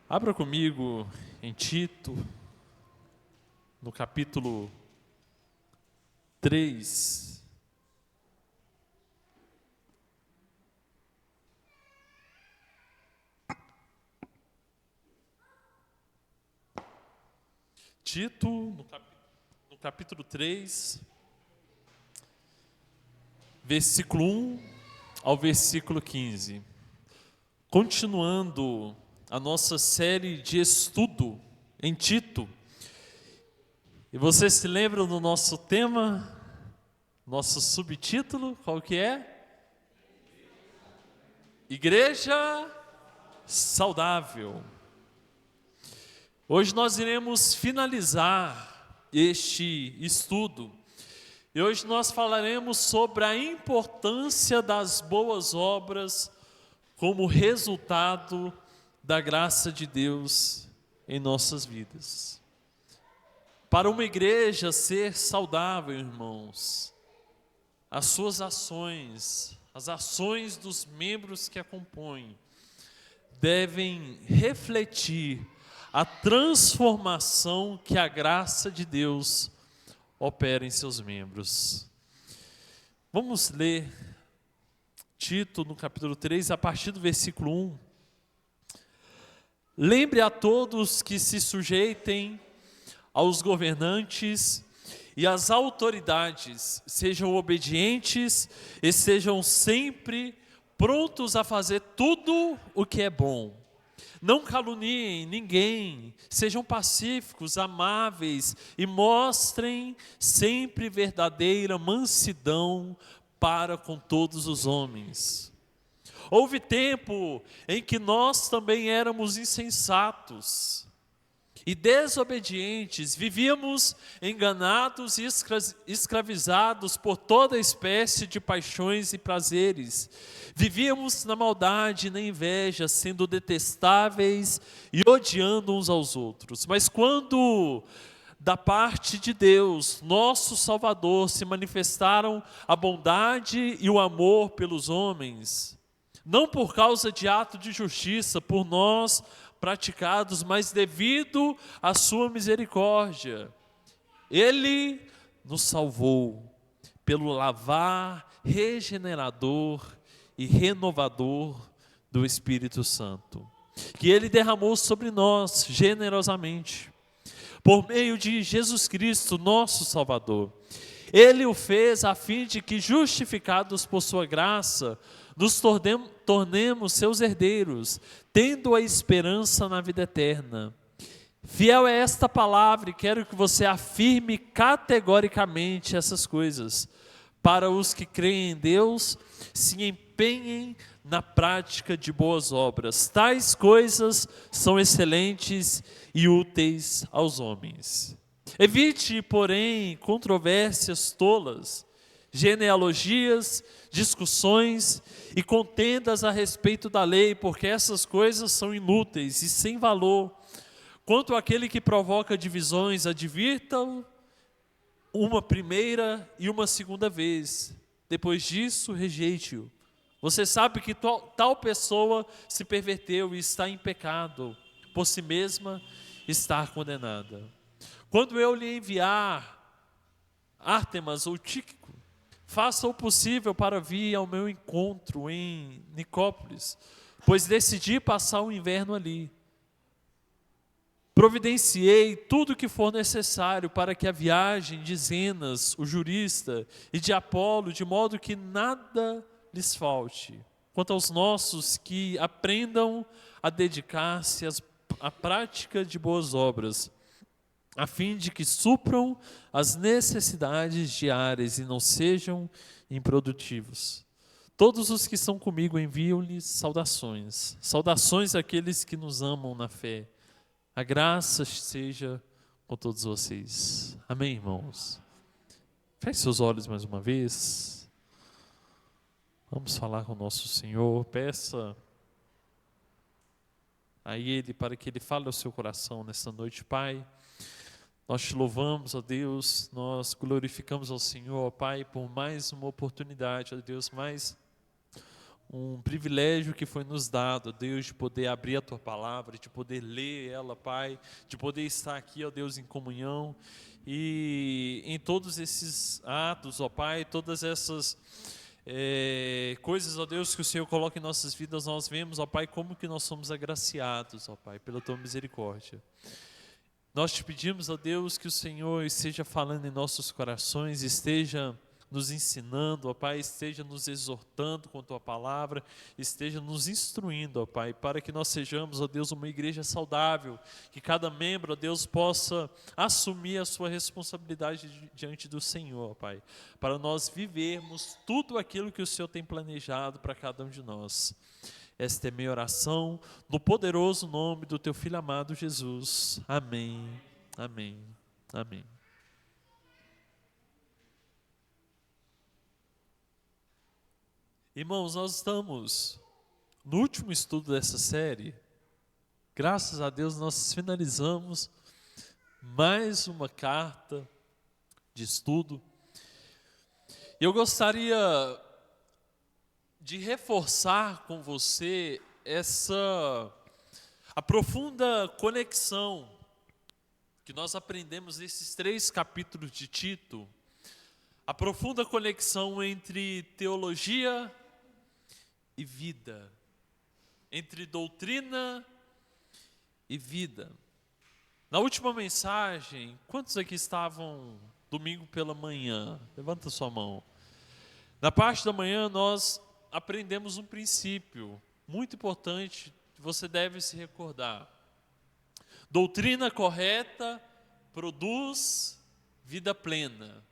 Abra comigo em Tito, no capítulo 3. Tito, no capítulo 3, versículo 1 ao versículo 15. Continuando a nossa série de estudo em Tito. E você se lembra do nosso tema, nosso subtítulo, qual que é? Igreja saudável. Hoje nós iremos finalizar este estudo. E hoje nós falaremos sobre a importância das boas obras como resultado da graça de Deus em nossas vidas. Para uma igreja ser saudável, irmãos, as suas ações, as ações dos membros que a compõem, devem refletir a transformação que a graça de Deus opera em seus membros. Vamos ler Tito no capítulo 3, a partir do versículo 1. Lembre a todos que se sujeitem aos governantes e às autoridades, sejam obedientes e sejam sempre prontos a fazer tudo o que é bom. Não caluniem ninguém, sejam pacíficos, amáveis e mostrem sempre verdadeira mansidão para com todos os homens. Houve tempo em que nós também éramos insensatos e desobedientes, vivíamos enganados e escravizados por toda espécie de paixões e prazeres. Vivíamos na maldade e na inveja, sendo detestáveis e odiando uns aos outros. Mas quando da parte de Deus, nosso Salvador, se manifestaram a bondade e o amor pelos homens, não por causa de ato de justiça por nós praticados, mas devido à sua misericórdia, Ele nos salvou pelo lavar regenerador e renovador do Espírito Santo, que Ele derramou sobre nós generosamente, por meio de Jesus Cristo, nosso Salvador. Ele o fez a fim de que, justificados por sua graça, nos tornemos seus herdeiros, tendo a esperança na vida eterna. Fiel é esta palavra e quero que você afirme categoricamente essas coisas. Para os que creem em Deus, se empenhem na prática de boas obras. Tais coisas são excelentes e úteis aos homens. Evite, porém, controvérsias tolas, genealogias, discussões e contendas a respeito da lei, porque essas coisas são inúteis e sem valor. Quanto àquele que provoca divisões, advirta-o uma primeira e uma segunda vez. Depois disso, rejeite-o. Você sabe que tal pessoa se perverteu e está em pecado, por si mesma está condenada. Quando eu lhe enviar Ártemas ou Tíquico, faça o possível para vir ao meu encontro em Nicópolis, pois decidi passar o inverno ali. Providenciei tudo o que for necessário para que a viagem de Zenas, o jurista, e de Apolo, de modo que nada lhes falte. Quanto aos nossos, que aprendam a dedicar-se à prática de boas obras, a fim de que supram as necessidades diárias e não sejam improdutivos. Todos os que estão comigo enviam-lhes saudações. Saudações àqueles que nos amam na fé. A graça seja com todos vocês. Amém, irmãos? Feche seus olhos mais uma vez. Vamos falar com o nosso Senhor. Peça a Ele para que Ele fale ao seu coração nesta noite, Pai. Nós te louvamos, ó Deus, nós glorificamos ao Senhor, ó Pai, por mais uma oportunidade, ó Deus, mais um privilégio que foi nos dado, Deus, de poder abrir a Tua palavra, de poder ler ela, Pai, de poder estar aqui, ó Deus, em comunhão, e em todos esses atos, ó Pai, todas essas coisas, ó Deus, que o Senhor coloca em nossas vidas, nós vemos, ó Pai, como que nós somos agraciados, ó Pai, pela Tua misericórdia. Nós te pedimos, ó Deus, que o Senhor esteja falando em nossos corações, esteja nos ensinando, ó Pai, esteja nos exortando com a Tua palavra, esteja nos instruindo, ó Pai, para que nós sejamos, ó Deus, uma igreja saudável, que cada membro, ó Deus, possa assumir a sua responsabilidade diante do Senhor, ó Pai, para nós vivermos tudo aquilo que o Senhor tem planejado para cada um de nós. Esta é minha oração, no poderoso nome do Teu Filho amado Jesus. Amém, amém, amém. Irmãos, nós estamos no último estudo dessa série. Graças a Deus nós finalizamos mais uma carta de estudo. E eu gostaria de reforçar com você a profunda conexão que nós aprendemos nesses 3 capítulos de Tito, a profunda conexão entre teologia e vida, entre doutrina e vida. Na última mensagem, quantos aqui estavam domingo pela manhã? Levanta sua mão. Na parte da manhã nós aprendemos um princípio muito importante que você deve se recordar. Doutrina correta produz vida plena.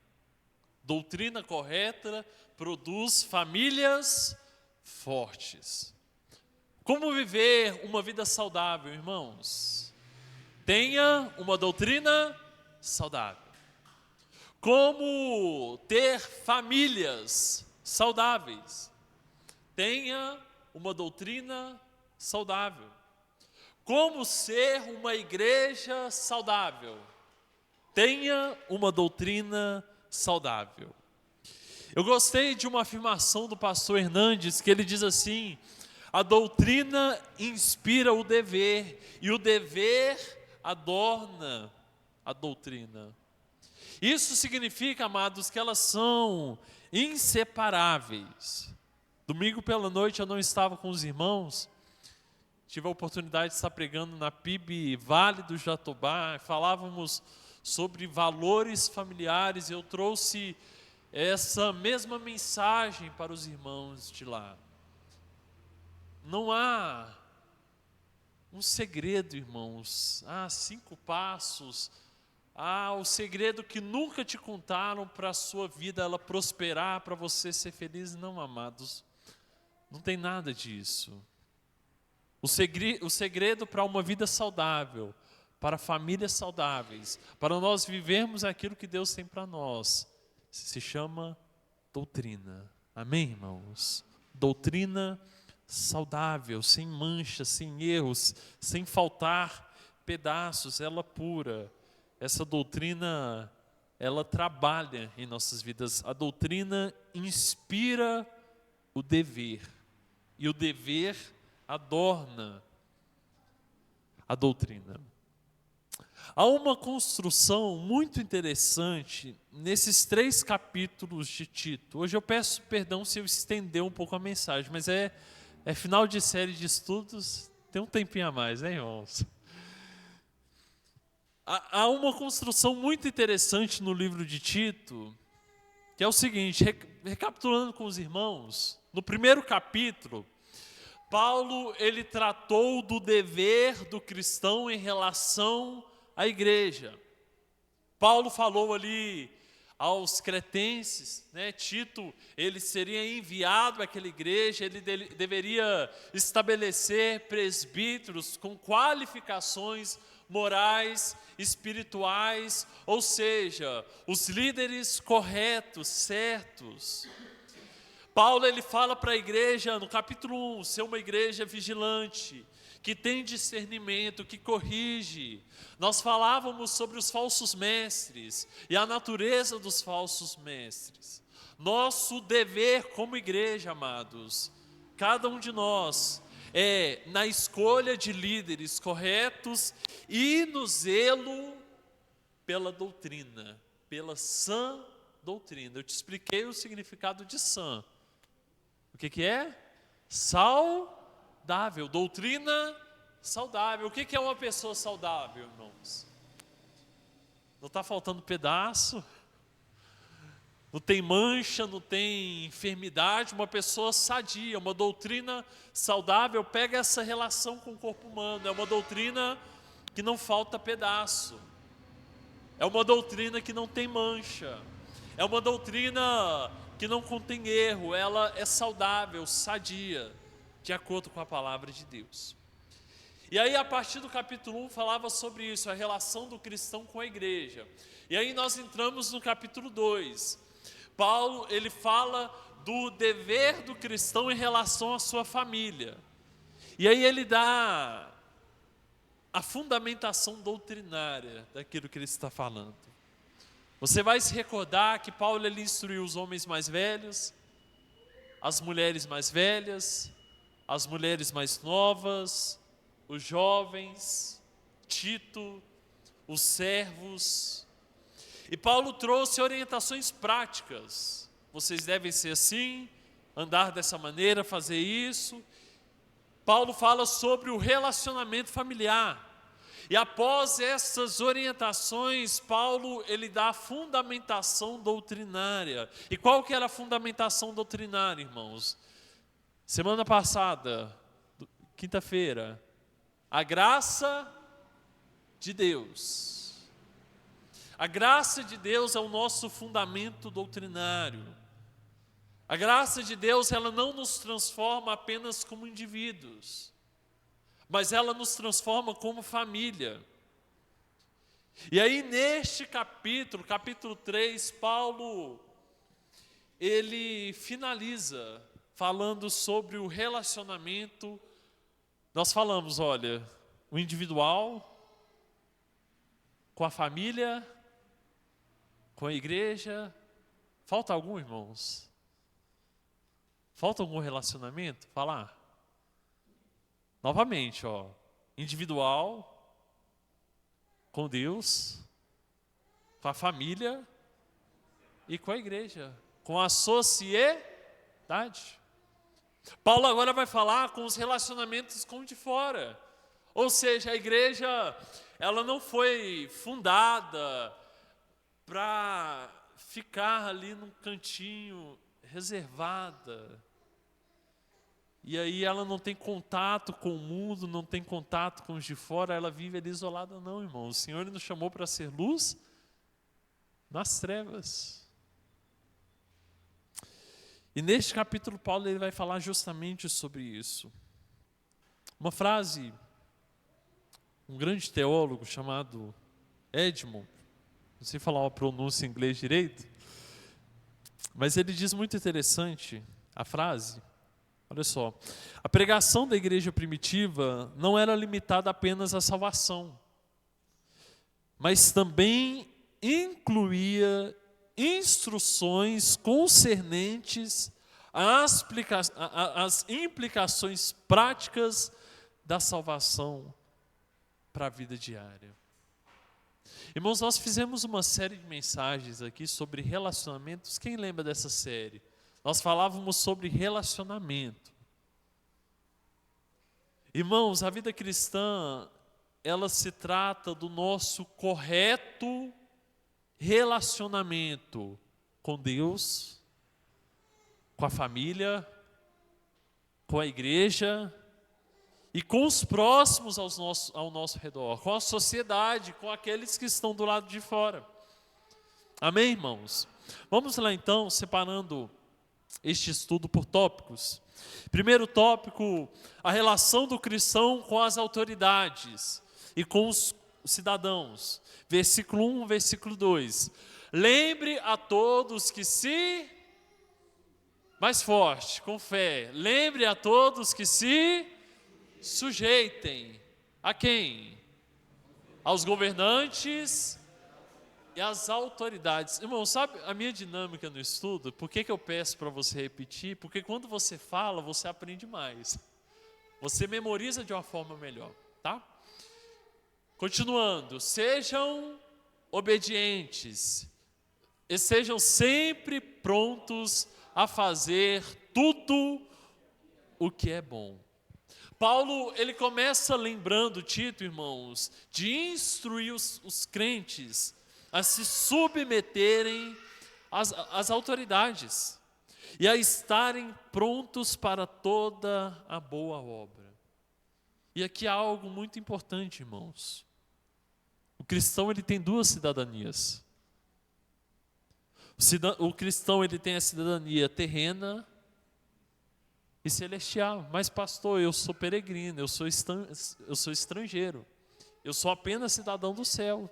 Doutrina correta produz famílias fortes. Como viver uma vida saudável, irmãos? Tenha uma doutrina saudável. Como ter famílias saudáveis? Tenha uma doutrina saudável. Como ser uma igreja saudável? Tenha uma doutrina saudável. Eu gostei de uma afirmação do pastor Hernandes, que ele diz assim: a doutrina inspira o dever, e o dever adorna a doutrina. Isso significa, amados, que elas são inseparáveis. Domingo pela noite eu não estava com os irmãos, tive a oportunidade de estar pregando na PIB Vale do Jatobá, falávamos sobre valores familiares, eu trouxe essa mesma mensagem para os irmãos de lá. Não há um segredo, irmãos, há 5 passos, há o segredo que nunca te contaram para a sua vida ela prosperar, para você ser feliz. Não, amados, não tem nada disso. O segredo para uma vida saudável, para famílias saudáveis, para nós vivermos aquilo que Deus tem para nós, se chama doutrina. Amém, irmãos? Doutrina saudável, sem manchas, sem erros, sem faltar pedaços, ela pura. Essa doutrina, ela trabalha em nossas vidas. A doutrina inspira o dever, e o dever adorna a doutrina. Há uma construção muito interessante nesses 3 capítulos de Tito. Hoje eu peço perdão se eu estender um pouco a mensagem, mas é final de série de estudos, tem um tempinho a mais, né, irmãos? Há uma construção muito interessante no livro de Tito, que é o seguinte, recapitulando com os irmãos, no primeiro capítulo, Paulo, ele tratou do dever do cristão em relação à igreja. Paulo falou ali aos cretenses, né? Tito, ele seria enviado àquela igreja, ele deveria estabelecer presbíteros com qualificações morais, espirituais, ou seja, os líderes corretos, certos. Paulo, ele fala para a igreja, no capítulo 1, ser uma igreja vigilante, que tem discernimento, que corrige. Nós falávamos sobre os falsos mestres e a natureza dos falsos mestres. Nosso dever como igreja, amados, cada um de nós, é na escolha de líderes corretos e no zelo pela doutrina, pela sã doutrina. Eu te expliquei o significado de sã. O que é? Saudável, doutrina saudável. O que é uma pessoa saudável, irmãos? Não está faltando pedaço, não tem mancha, não tem enfermidade, uma pessoa sadia, uma doutrina saudável pega essa relação com o corpo humano, é uma doutrina que não falta pedaço, é uma doutrina que não tem mancha, é uma doutrina que não contém erro, ela é saudável, sadia, de acordo com a palavra de Deus. E aí, a partir do capítulo 1, falava sobre isso, a relação do cristão com a igreja. E aí nós entramos no capítulo 2. Paulo, ele fala do dever do cristão em relação à sua família. E aí ele dá a fundamentação doutrinária daquilo que ele está falando. Você vai se recordar que Paulo, ele instruiu os homens mais velhos, as mulheres mais velhas, as mulheres mais novas, os jovens, Tito, os servos. E Paulo trouxe orientações práticas. Vocês devem ser assim, andar dessa maneira, fazer isso. Paulo fala sobre o relacionamento familiar. E após essas orientações, Paulo, ele dá a fundamentação doutrinária. E qual que era a fundamentação doutrinária, irmãos? Semana passada, quinta-feira, a graça de Deus. A graça de Deus é o nosso fundamento doutrinário. A graça de Deus, ela não nos transforma apenas como indivíduos, mas ela nos transforma como família. E aí neste capítulo 3, Paulo, ele finaliza falando sobre o relacionamento. Nós falamos, olha, o individual, com a família, com a igreja. Falta algum, irmãos? Falta algum relacionamento? Falar. Novamente, ó, individual, com Deus, com a família e com a igreja, com a sociedade. Paulo agora vai falar com os relacionamentos com o de fora. Ou seja, a igreja, ela não foi fundada para ficar ali num cantinho reservada. E aí ela não tem contato com o mundo, não tem contato com os de fora, ela vive ali isolada. Não, irmão, o Senhor nos chamou para ser luz nas trevas. E neste capítulo, Paulo, ele vai falar justamente sobre isso. Uma frase, um grande teólogo chamado Edmund, não sei falar uma pronúncia em inglês direito, mas ele diz muito interessante a frase. Olha só, a pregação da igreja primitiva não era limitada apenas à salvação, mas também incluía instruções concernentes às implicações práticas da salvação para a vida diária. Irmãos, nós fizemos uma série de mensagens aqui sobre relacionamentos. Quem lembra dessa série? Nós falávamos sobre relacionamento. Irmãos, a vida cristã, ela se trata do nosso correto relacionamento com Deus, com a família, com a igreja e com os próximos ao nosso redor, com a sociedade, com aqueles que estão do lado de fora. Amém, irmãos? Vamos lá então, separando este estudo por tópicos. Primeiro tópico, a relação do cristão com as autoridades e com os cidadãos. Versículo 1, versículo 2. Lembre a todos que se... Mais forte, com fé. Lembre a todos que se sujeitem. A quem? Aos governantes e as autoridades. Irmão, sabe a minha dinâmica no estudo? Por que eu peço para você repetir? Porque quando você fala, você aprende mais. Você memoriza de uma forma melhor, tá? Continuando, sejam obedientes e sejam sempre prontos a fazer tudo o que é bom. Paulo, ele começa lembrando Tito, irmãos, de instruir os crentes a se submeterem às autoridades e a estarem prontos para toda a boa obra. E aqui há algo muito importante, irmãos. O cristão, ele tem duas cidadanias. O cristão, ele tem a cidadania terrena e celestial. Mas pastor, eu sou peregrino, eu sou estrangeiro. Eu sou apenas cidadão do céu.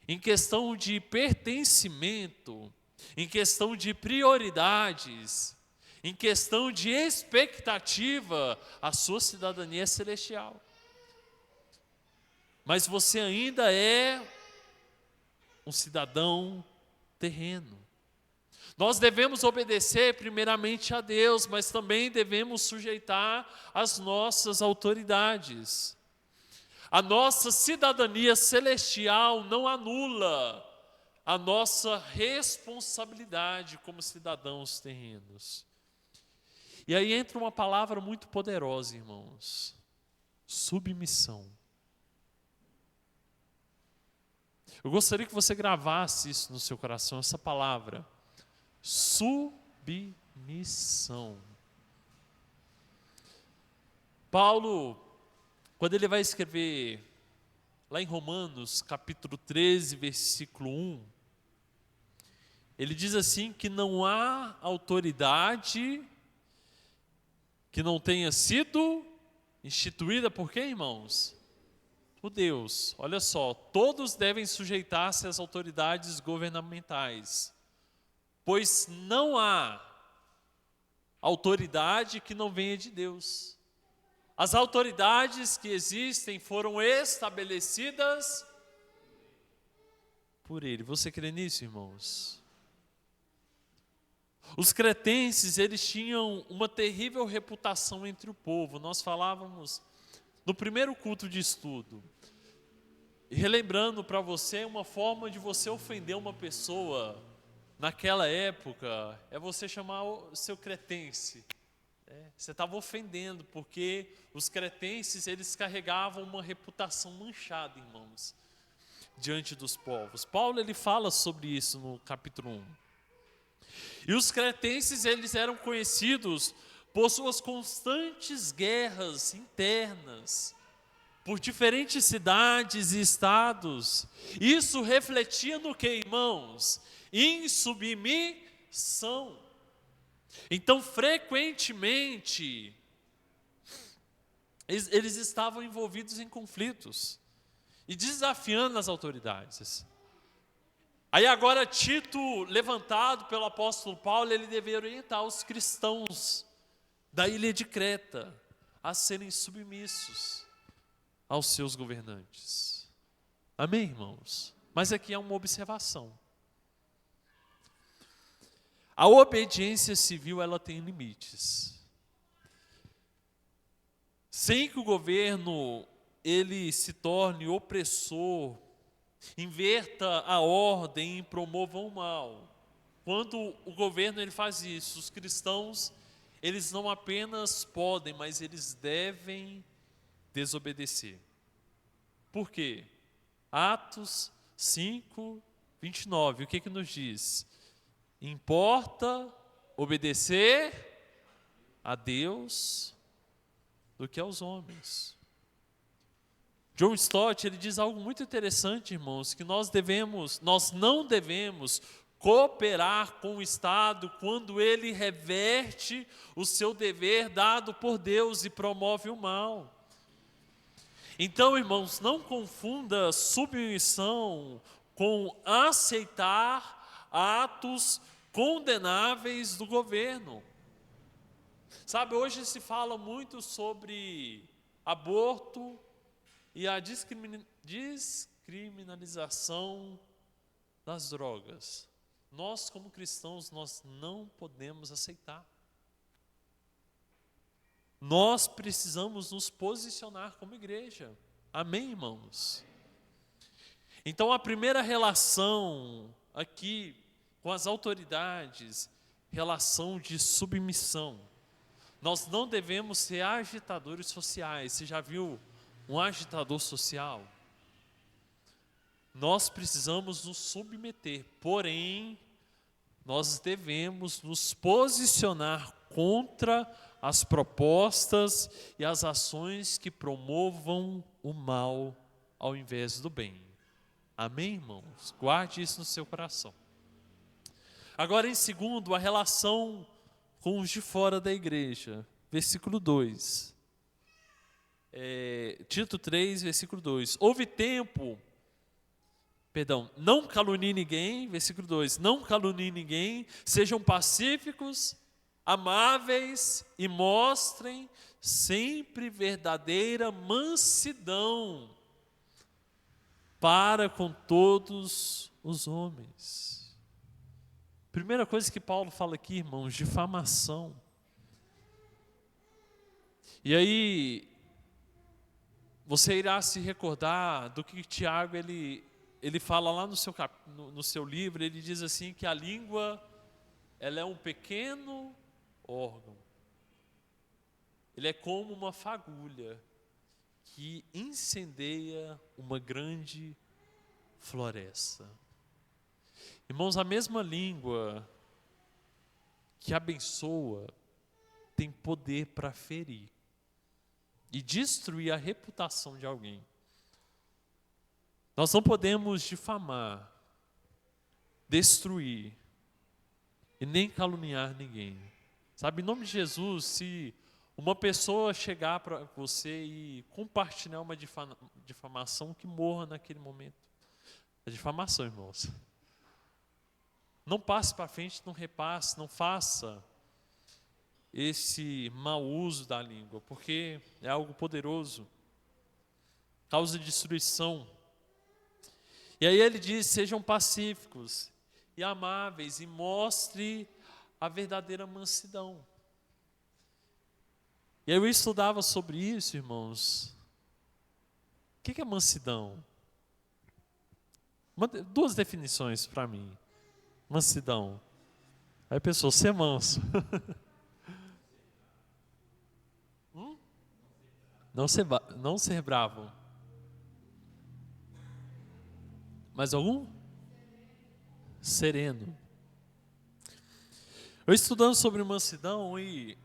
Em questão de pertencimento, em questão de prioridades, em questão de expectativa, a sua cidadania é celestial. Mas você ainda é um cidadão terreno. Nós devemos obedecer primeiramente a Deus, mas também devemos sujeitar as nossas autoridades. A nossa cidadania celestial não anula a nossa responsabilidade como cidadãos terrenos. E aí entra uma palavra muito poderosa, irmãos: submissão. Eu gostaria que você gravasse isso no seu coração, essa palavra, submissão. Paulo, quando ele vai escrever lá em Romanos, capítulo 13, versículo 1, ele diz assim que não há autoridade que não tenha sido instituída por quem, irmãos? Por Deus. Olha só, todos devem sujeitar-se às autoridades governamentais, pois não há autoridade que não venha de Deus. As autoridades que existem foram estabelecidas por Ele. Você crê nisso, irmãos? Os cretenses, eles tinham uma terrível reputação entre o povo. Nós falávamos no primeiro culto de estudo. E relembrando para você, uma forma de você ofender uma pessoa naquela época é você chamar o seu cretense. Você estava ofendendo, porque os cretenses, eles carregavam uma reputação manchada, irmãos, diante dos povos. Paulo, ele fala sobre isso no capítulo 1. E os cretenses, eles eram conhecidos por suas constantes guerras internas, por diferentes cidades e estados. Isso refletia no que, irmãos? Insubmissão. Então, frequentemente, eles estavam envolvidos em conflitos e desafiando as autoridades. Aí agora Tito, levantado pelo apóstolo Paulo, ele deveria orientar os cristãos da ilha de Creta a serem submissos aos seus governantes. Amém, irmãos? Mas aqui é uma observação. A obediência civil, ela tem limites. Sem que o governo ele se torne opressor, inverta a ordem e promova o mal. Quando o governo ele faz isso, os cristãos, eles não apenas podem, mas eles devem desobedecer. Por quê? Atos 5, 29, o que nos diz? Importa obedecer a Deus do que aos homens. John Stott, ele diz algo muito interessante, irmãos, que nós não devemos cooperar com o Estado quando ele reverte o seu dever dado por Deus e promove o mal. Então, irmãos, não confunda submissão com aceitar atos condenáveis do governo. Sabe, hoje se fala muito sobre aborto e a descriminalização das drogas. Nós, como cristãos, nós não podemos aceitar. Nós precisamos nos posicionar como igreja. Amém, irmãos? Então, a primeira relação aqui com as autoridades, relação de submissão. Nós não devemos ser agitadores sociais. Você já viu um agitador social? Nós precisamos nos submeter, porém, nós devemos nos posicionar contra as propostas e as ações que promovam o mal ao invés do bem. Amém, irmãos? Guarde isso no seu coração. Agora, em segundo, a relação com os de fora da igreja. Versículo 2. Tito 3, versículo 2. Não calunie ninguém, versículo 2. Não calunie ninguém, sejam pacíficos, amáveis e mostrem sempre verdadeira mansidão para com todos os homens. Primeira coisa que Paulo fala aqui, irmãos, difamação. E aí, você irá se recordar do que Tiago ele fala lá no seu livro. Ele diz assim que a língua, ela é um pequeno órgão. Ele é como uma fagulha que incendeia uma grande floresta. Irmãos, a mesma língua que abençoa tem poder para ferir e destruir a reputação de alguém. Nós não podemos difamar, destruir e nem caluniar ninguém. Sabe, em nome de Jesus, se uma pessoa chegar para você e compartilhar uma difamação, que morra naquele momento. A difamação, irmãos. Não passe para frente, não repasse, não faça esse mau uso da língua, porque é algo poderoso, causa destruição. E aí ele diz: sejam pacíficos e amáveis e mostre a verdadeira mansidão. E aí eu estudava sobre isso, irmãos. O que é mansidão? Duas definições para mim. Mansidão. Aí a pessoa, ser manso. Não ser bravo. Mais algum? Sereno. Eu estudando sobre mansidão e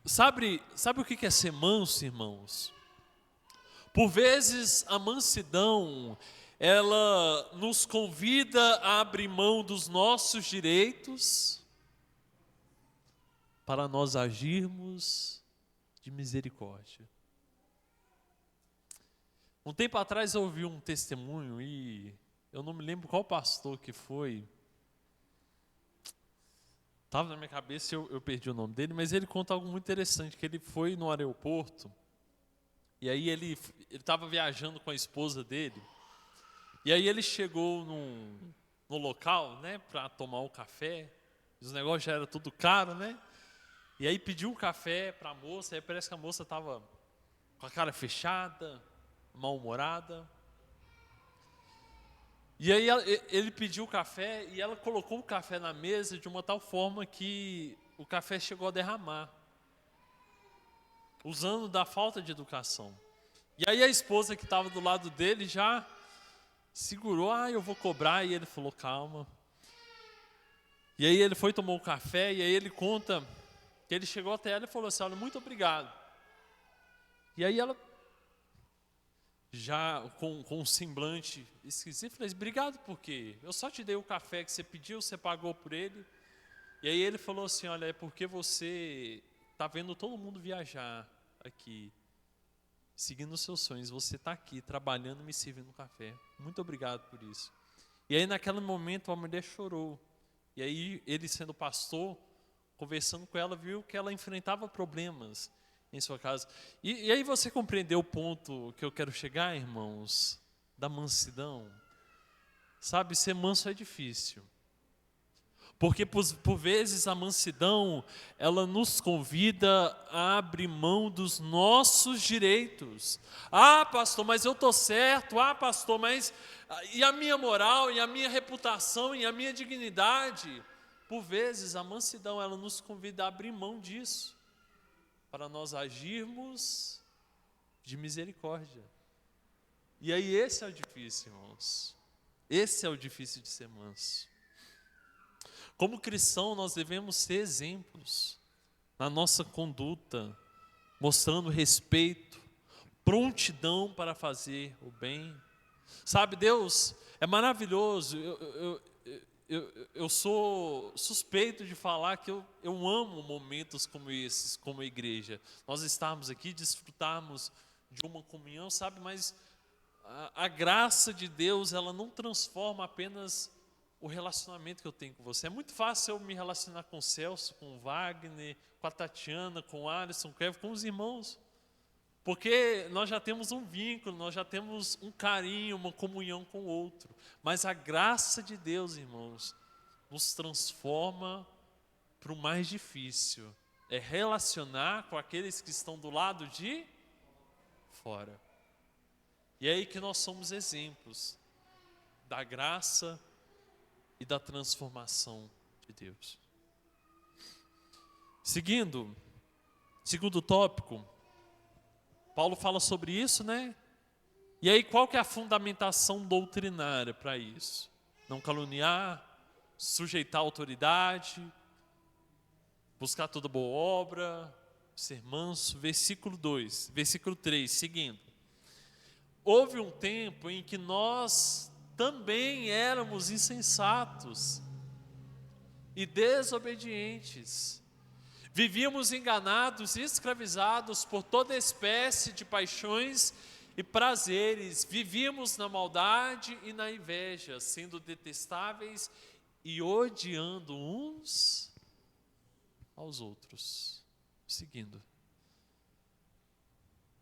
sabe o que é ser manso, irmãos? Por vezes a mansidão, ela nos convida a abrir mão dos nossos direitos para nós agirmos de misericórdia. Um tempo atrás eu ouvi um testemunho e eu não me lembro qual pastor que foi. Estava na minha cabeça e eu perdi o nome dele, mas ele conta algo muito interessante, que ele foi no aeroporto e aí ele estava viajando com a esposa dele. E aí ele chegou no local, né, para tomar o café. Os negócios já eram tudo caro, né? E aí pediu um café para a moça. Aí parece que a moça estava com a cara fechada, mal-humorada. E aí ele pediu o café e ela colocou o café na mesa de uma tal forma que o café chegou a derramar, usando da falta de educação. E aí a esposa que estava do lado dele já segurou: eu vou cobrar. E ele falou: calma. E aí ele foi, tomou o café, e aí ele conta que ele chegou até ela e falou assim: olha, muito obrigado. E aí ela, já com um semblante esquisito, falou: obrigado por quê? Eu só te dei o café que você pediu, você pagou por ele. E aí ele falou assim: olha, é porque você está vendo todo mundo viajar aqui, seguindo os seus sonhos, você está aqui trabalhando, me servindo café. Muito obrigado por isso. E aí naquele momento a mulher chorou. E aí ele, sendo pastor, conversando com ela, viu que ela enfrentava problemas em sua casa. E aí você compreendeu o ponto que eu quero chegar, irmãos, da mansidão? Sabe, ser manso é difícil. Porque por vezes a mansidão, ela nos convida a abrir mão dos nossos direitos. Ah, pastor, mas eu estou certo. Ah, pastor, mas e a minha moral, e a minha reputação, e a minha dignidade? Por vezes a mansidão, ela nos convida a abrir mão disso, para nós agirmos de misericórdia. E aí esse é o difícil, irmãos. Esse é o difícil de ser manso. Como cristão, nós devemos ser exemplos na nossa conduta, mostrando respeito, prontidão para fazer o bem. Sabe, Deus é maravilhoso. Eu sou suspeito de falar que eu amo momentos como esses, como igreja. Nós estarmos aqui, desfrutarmos de uma comunhão, sabe, mas a graça de Deus, ela não transforma apenas o relacionamento que eu tenho com você. É muito fácil eu me relacionar com o Celso, com o Wagner, com a Tatiana, com o Alisson, com o Kevin, com os irmãos. Porque nós já temos um vínculo, nós já temos um carinho, uma comunhão com o outro. Mas a graça de Deus, irmãos, nos transforma para o mais difícil. É relacionar com aqueles que estão do lado de fora. E é aí que nós somos exemplos da graça e da transformação de Deus. Segundo tópico, Paulo fala sobre isso, né? E aí qual que é a fundamentação doutrinária para isso? Não caluniar, sujeitar a autoridade, buscar toda boa obra, ser manso. Versículo 3, seguindo. Houve um tempo em que nós também éramos insensatos e desobedientes. Vivíamos enganados e escravizados por toda espécie de paixões e prazeres. Vivíamos na maldade e na inveja, sendo detestáveis e odiando uns aos outros. Seguindo.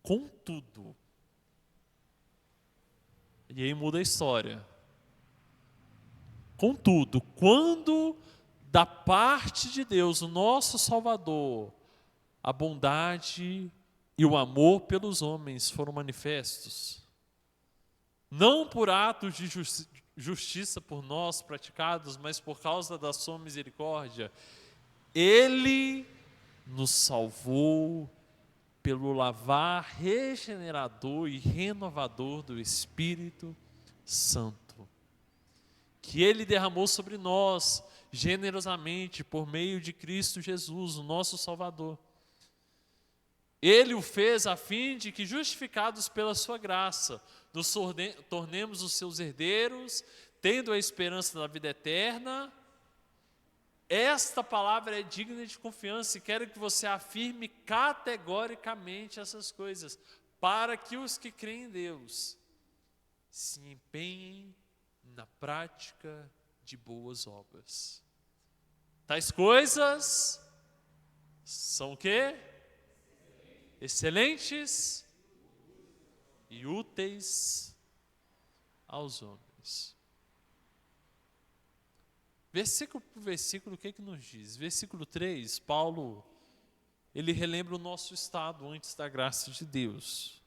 Contudo, e aí muda a história. Contudo, quando da parte de Deus, o nosso Salvador, a bondade e o amor pelos homens foram manifestos, não por atos de justiça por nós praticados, mas por causa da sua misericórdia, Ele nos salvou pelo lavar regenerador e renovador do Espírito Santo, que Ele derramou sobre nós generosamente por meio de Cristo Jesus, o nosso Salvador. Ele o fez a fim de que, justificados pela sua graça, nos tornemos os seus herdeiros, tendo a esperança da vida eterna. Esta palavra é digna de confiança e quero que você afirme categoricamente essas coisas, para que os que creem em Deus se empenhem na prática de boas obras. Tais coisas são o quê? Excelentes e úteis aos homens. Versículo por versículo, o que nos diz? Versículo 3, Paulo, ele relembra o nosso estado antes da graça de Deus.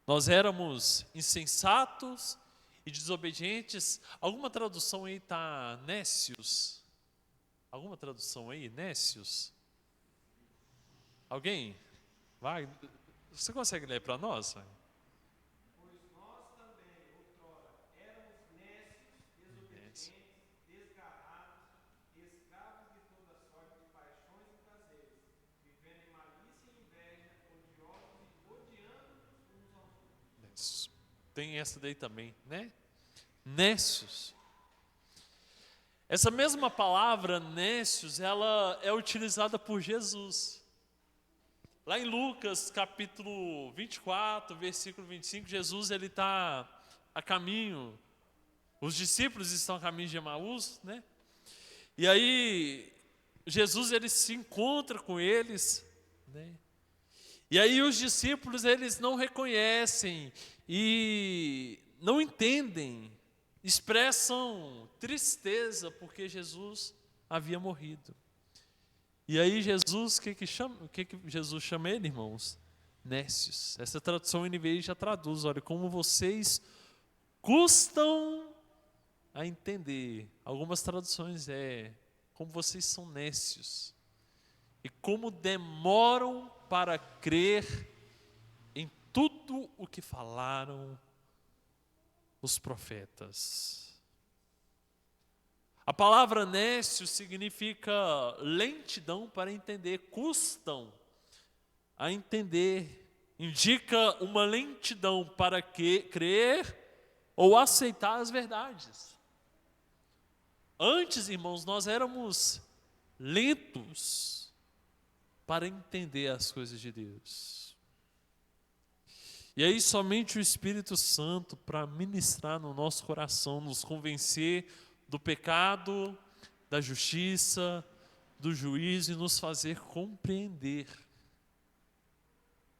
Nós éramos insensatos e desobedientes. Alguma tradução aí está nécios? Alguma tradução aí, nécios? Alguém? Vai, você consegue ler para nós? Vai? Tem essa daí também, né? Nécios. Essa mesma palavra, nécios, ela é utilizada por Jesus. Lá em Lucas, capítulo 24, versículo 25, Jesus ele está a caminho, os discípulos estão a caminho de Emaús, né? E aí, Jesus ele se encontra com eles, né? E aí os discípulos, eles não reconhecem e não entendem expressam tristeza porque Jesus havia morrido. E aí Jesus, o que Jesus chama ele, irmãos? Nécios. Essa tradução NVI já traduz, olha, como vocês custam a entender. Algumas traduções como vocês são nécios. E como demoram para crer em tudo o que falaram os profetas. A palavra nécio significa lentidão para entender, custam a entender, indica uma lentidão para crer ou aceitar as verdades. Antes, irmãos, nós éramos lentos para entender as coisas de Deus. E aí somente o Espírito Santo para ministrar no nosso coração, nos convencer do pecado, da justiça, do juízo e nos fazer compreender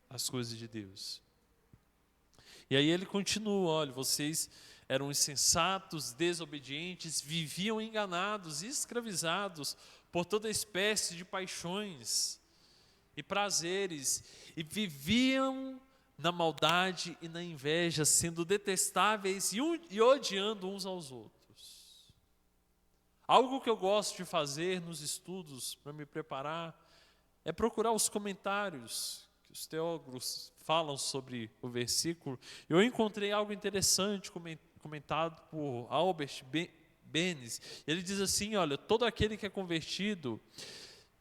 as coisas de Deus. E aí ele continua, olha, vocês eram insensatos, desobedientes, viviam enganados, escravizados por toda espécie de paixões e prazeres, e viviam na maldade e na inveja, sendo detestáveis e odiando uns aos outros. Algo que eu gosto de fazer nos estudos, para me preparar, é procurar os comentários que os teólogos falam sobre o versículo. Eu encontrei algo interessante comentado por Albert Benes. Ele diz assim, olha, todo aquele que é convertido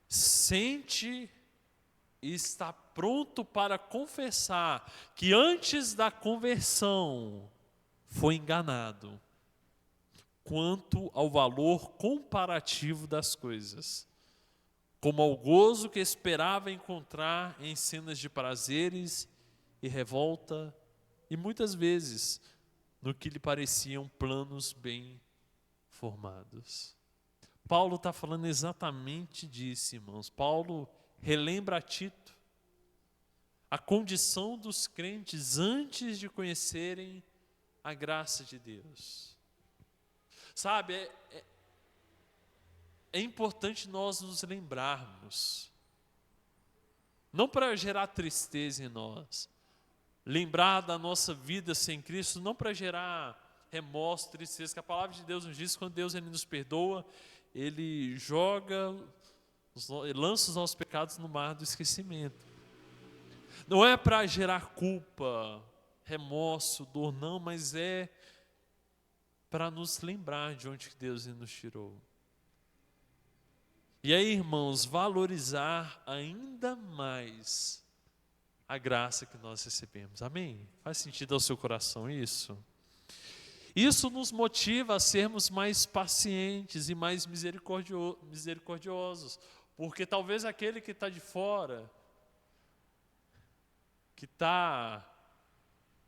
sente e está pronto para confessar que antes da conversão foi enganado quanto ao valor comparativo das coisas, como ao gozo que esperava encontrar em cenas de prazeres e revolta, e muitas vezes no que lhe pareciam planos bem formados. Paulo está falando exatamente disso, irmãos. Paulo relembra a Tito a condição dos crentes antes de conhecerem a graça de Deus. Sabe, é importante nós nos lembrarmos, não para gerar tristeza em nós, lembrar da nossa vida sem Cristo, não para gerar remorso, tristeza, que a palavra de Deus nos diz, quando Deus ele nos perdoa, Ele lança os nossos pecados no mar do esquecimento. Não é para gerar culpa, remorso, dor, não, mas é para nos lembrar de onde Deus nos tirou. E aí, irmãos, valorizar ainda mais a graça que nós recebemos. Amém? Faz sentido ao seu coração isso? Isso nos motiva a sermos mais pacientes e mais misericordiosos, porque talvez aquele que está de fora, que está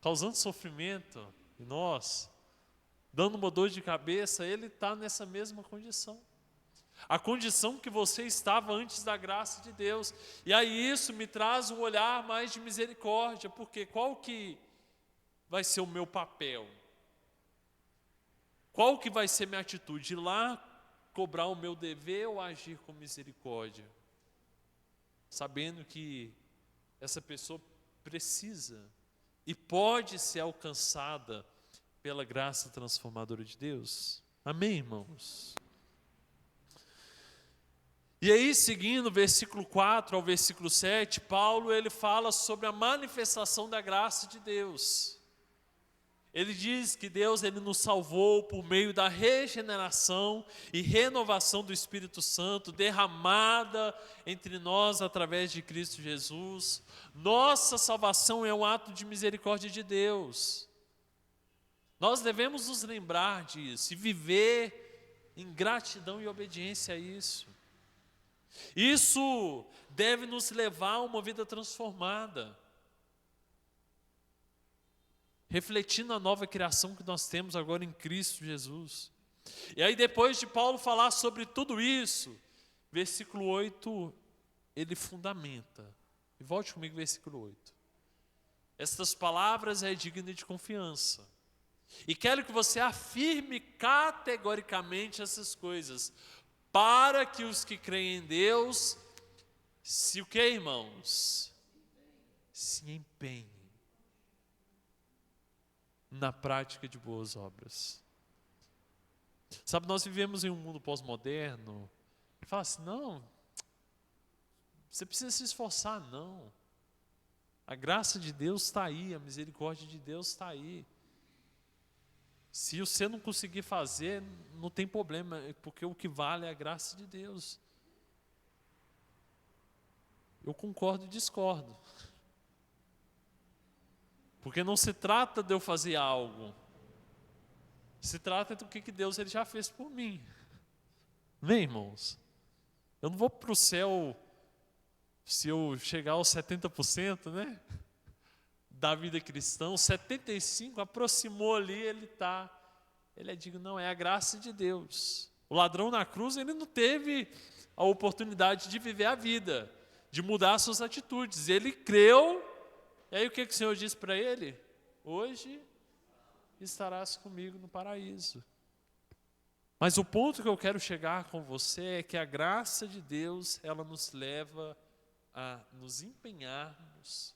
causando sofrimento em nós, dando uma dor de cabeça, ele está nessa mesma condição. A condição que você estava antes da graça de Deus. E aí isso me traz um olhar mais de misericórdia, porque qual que vai ser o meu papel? Qual que vai ser minha atitude? Ir lá cobrar o meu dever ou agir com misericórdia? Sabendo que essa pessoa precisa e pode ser alcançada pela graça transformadora de Deus. Amém, irmãos? E aí, seguindo o versículo 4 ao versículo 7, Paulo ele fala sobre a manifestação da graça de Deus. Ele diz que Deus ele nos salvou por meio da regeneração e renovação do Espírito Santo, derramada entre nós através de Cristo Jesus. Nossa salvação é um ato de misericórdia de Deus. Nós devemos nos lembrar disso e viver em gratidão e obediência a isso. Isso deve nos levar a uma vida transformada, refletindo a nova criação que nós temos agora em Cristo Jesus. E aí depois de Paulo falar sobre tudo isso, versículo 8, ele fundamenta. E volte comigo, versículo 8. Estas palavras é digna de confiança. E quero que você afirme categoricamente essas coisas, para que os que creem em Deus, se o que, irmãos? Se empenhem na prática de boas obras. Sabe, nós vivemos em um mundo pós-moderno, que fala assim, não, você precisa se esforçar, não. A graça de Deus está aí, a misericórdia de Deus está aí. Se você não conseguir fazer, não tem problema, porque o que vale é a graça de Deus. Eu concordo e discordo. Porque não se trata de eu fazer algo. Se trata do que Deus ele já fez por mim. Amém, irmãos? Eu não vou para o céu se eu chegar aos 70%, né? Da vida cristã, 75% aproximou ali, ele é digno, não, é a graça de Deus. O ladrão na cruz, ele não teve a oportunidade de viver a vida, de mudar suas atitudes. Ele creu, e aí o que o Senhor disse para ele? Hoje estarás comigo no paraíso. Mas o ponto que eu quero chegar com você é que a graça de Deus, ela nos leva a nos empenharmos,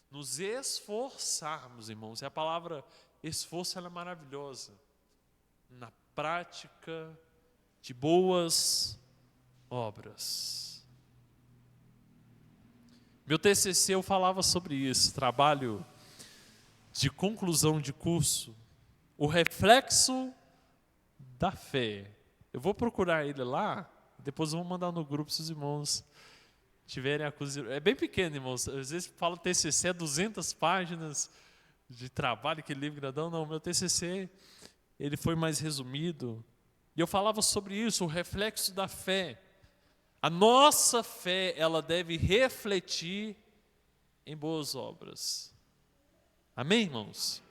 nos esforçarmos, irmãos. E a palavra esforço, ela é maravilhosa. Na prática de boas obras. Meu TCC eu falava sobre isso, trabalho de conclusão de curso, o reflexo da fé. Eu vou procurar ele lá, depois eu vou mandar no grupo se os irmãos tiverem a coisa. É bem pequeno, irmãos. Às vezes fala TCC, 200 páginas de trabalho, que livro grandão. Não, meu TCC, ele foi mais resumido. E eu falava sobre isso, o reflexo da fé. A nossa fé, ela deve refletir em boas obras. Amém, irmãos?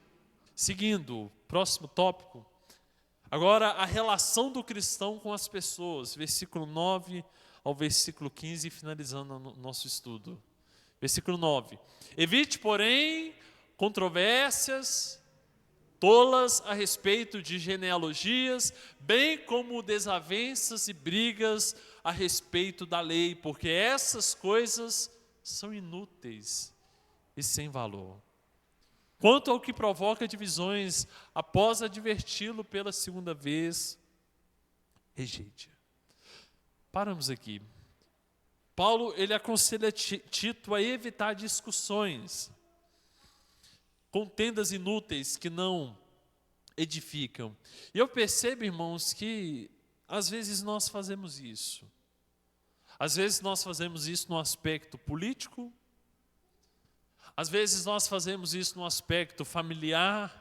Seguindo, próximo tópico. Agora, a relação do cristão com as pessoas. Versículo 9 ao versículo 15, finalizando o nosso estudo. Versículo 9. Evite, porém, controvérsias tolas a respeito de genealogias, bem como desavenças e brigas a respeito da lei, porque essas coisas são inúteis e sem valor. Quanto ao que provoca divisões, após adverti-lo pela segunda vez, rejeite. Paramos aqui. Paulo, ele aconselha Tito a evitar discussões, contendas inúteis que não edificam. E eu percebo, irmãos, que às vezes nós fazemos isso. Às vezes nós fazemos isso no aspecto político, às vezes nós fazemos isso no aspecto familiar,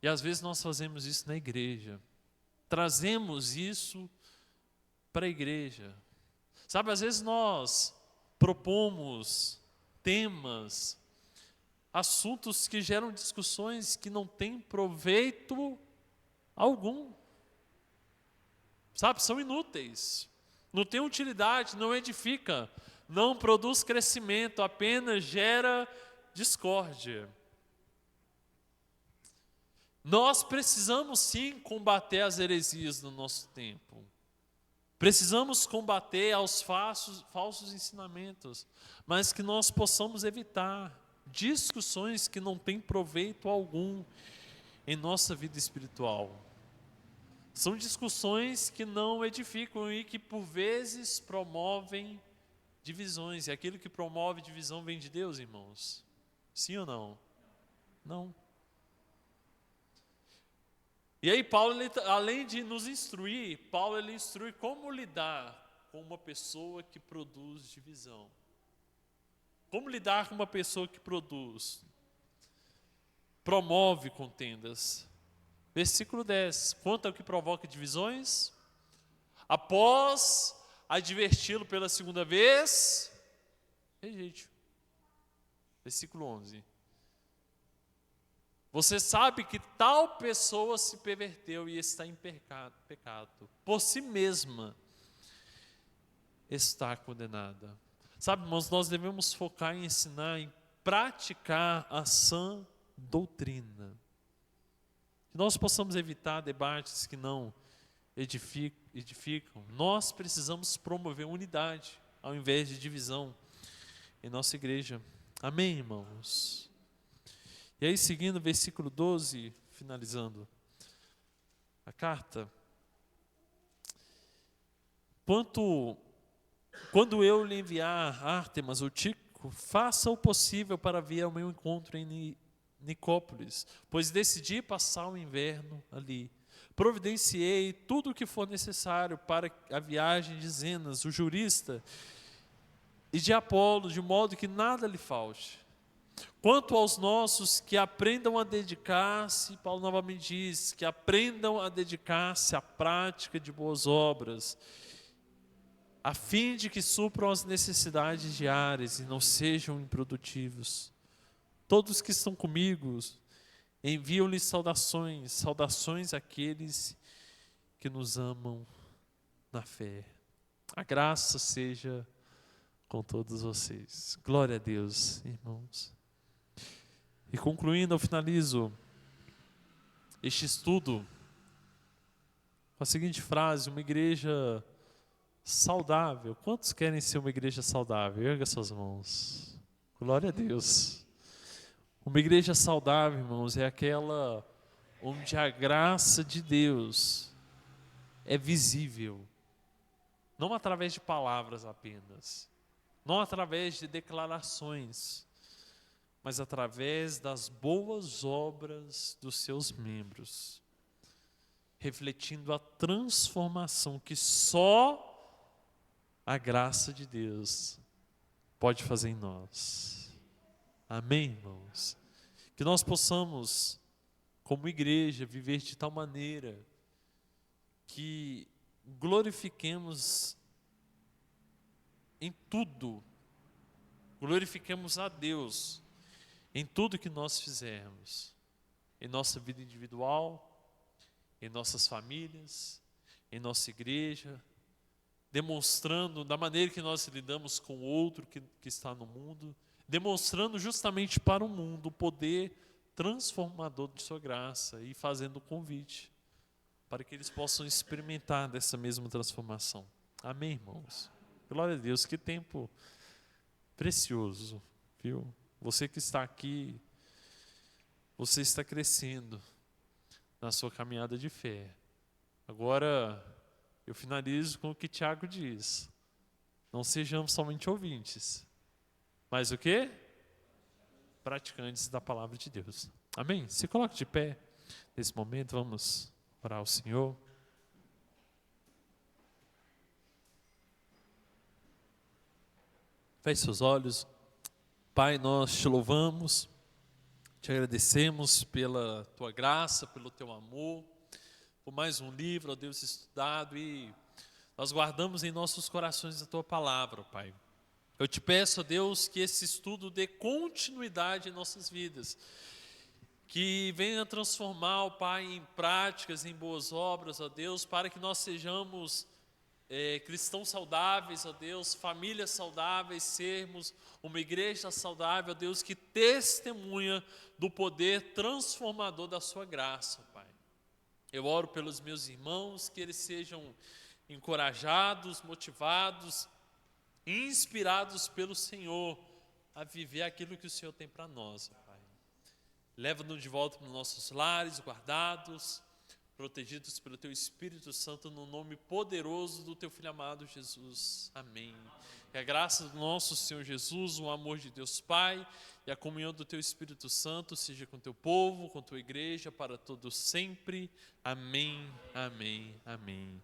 e às vezes nós fazemos isso na igreja. Trazemos isso para a igreja. Sabe, às vezes nós propomos temas, assuntos que geram discussões que não têm proveito algum. Sabe, são inúteis. Não tem utilidade, não edifica, não produz crescimento, apenas gera discórdia. Nós precisamos sim combater as heresias no nosso tempo. Precisamos combater aos falsos ensinamentos, mas que nós possamos evitar discussões que não têm proveito algum em nossa vida espiritual. São discussões que não edificam e que por vezes promovem divisões. E aquilo que promove divisão vem de Deus, irmãos? Sim ou não? Não. E aí Paulo, além de nos instruir, Paulo ele instrui como lidar com uma pessoa que produz divisão. Como lidar com uma pessoa que promove contendas. Versículo 10. Quanto ao que provoca divisões, após adverti-lo pela segunda vez, rejeite. Versículo 11. Você sabe que tal pessoa se perverteu e está em pecado. Por si mesma está condenada. Sabe, irmãos, nós devemos focar em ensinar, em praticar a sã doutrina. que nós possamos evitar debates que não edificam. Nós precisamos promover unidade, ao invés de divisão, em nossa igreja. Amém, irmãos? E aí, seguindo o versículo 12, finalizando a carta. Quando eu lhe enviar Ártemas ou Tíquico, faça o possível para vir ao meu encontro em Nicópolis, pois decidi passar o inverno ali. Providenciei tudo o que for necessário para a viagem de Zenas, o jurista, e de Apolo, de modo que nada lhe falte. Quanto aos nossos, que aprendam a dedicar-se, Paulo novamente diz, que aprendam a dedicar-se à prática de boas obras, a fim de que supram as necessidades diárias e não sejam improdutivos. Todos que estão comigo, enviam-lhes saudações, saudações àqueles que nos amam na fé. A graça seja com todos vocês. Glória a Deus, irmãos. E concluindo, eu finalizo este estudo com a seguinte frase: uma igreja saudável. Quantos querem ser uma igreja saudável? Erga suas mãos. Glória a Deus. Uma igreja saudável, irmãos, é aquela onde a graça de Deus é visível. Não através de palavras apenas. Não através de declarações. Mas através das boas obras dos seus membros. Refletindo a transformação que só a graça de Deus pode fazer em nós. Amém, irmãos? Que nós possamos, como igreja, viver de tal maneira que glorifiquemos em tudo, glorifiquemos a Deus em tudo que nós fizermos, em nossa vida individual, em nossas famílias, em nossa igreja, demonstrando da maneira que nós lidamos com o outro que está no mundo, demonstrando justamente para o mundo o poder transformador de sua graça e fazendo o convite para que eles possam experimentar dessa mesma transformação. Amém, irmãos? Glória a Deus, que tempo precioso, viu? Você que está aqui, você está crescendo na sua caminhada de fé. Agora, eu finalizo com o que Tiago diz. Não sejamos somente ouvintes, mas o quê? Praticantes da palavra de Deus. Amém? Se coloque de pé nesse momento, vamos orar ao Senhor. Feche seus olhos. Pai, nós te louvamos, te agradecemos pela tua graça, pelo teu amor, por mais um livro, ó Deus, estudado, e nós guardamos em nossos corações a tua palavra, Pai. Eu te peço, ó Deus, que esse estudo dê continuidade em nossas vidas, que venha transformar, ó Pai, em práticas, em boas obras, ó Deus, para que nós sejamos cristãos saudáveis, ó Deus, famílias saudáveis, sermos uma igreja saudável, ó Deus, que testemunha do poder transformador da sua graça, Pai. Eu oro pelos meus irmãos, que eles sejam encorajados, motivados, inspirados pelo Senhor a viver aquilo que o Senhor tem para nós, Pai. Leva-nos de volta para os nossos lares, guardados, protegidos pelo Teu Espírito Santo, no nome poderoso do Teu Filho amado Jesus. Amém. Que a graça do nosso Senhor Jesus, o amor de Deus Pai e a comunhão do Teu Espírito Santo seja com Teu povo, com Tua igreja, para todos sempre. Amém, amém, amém.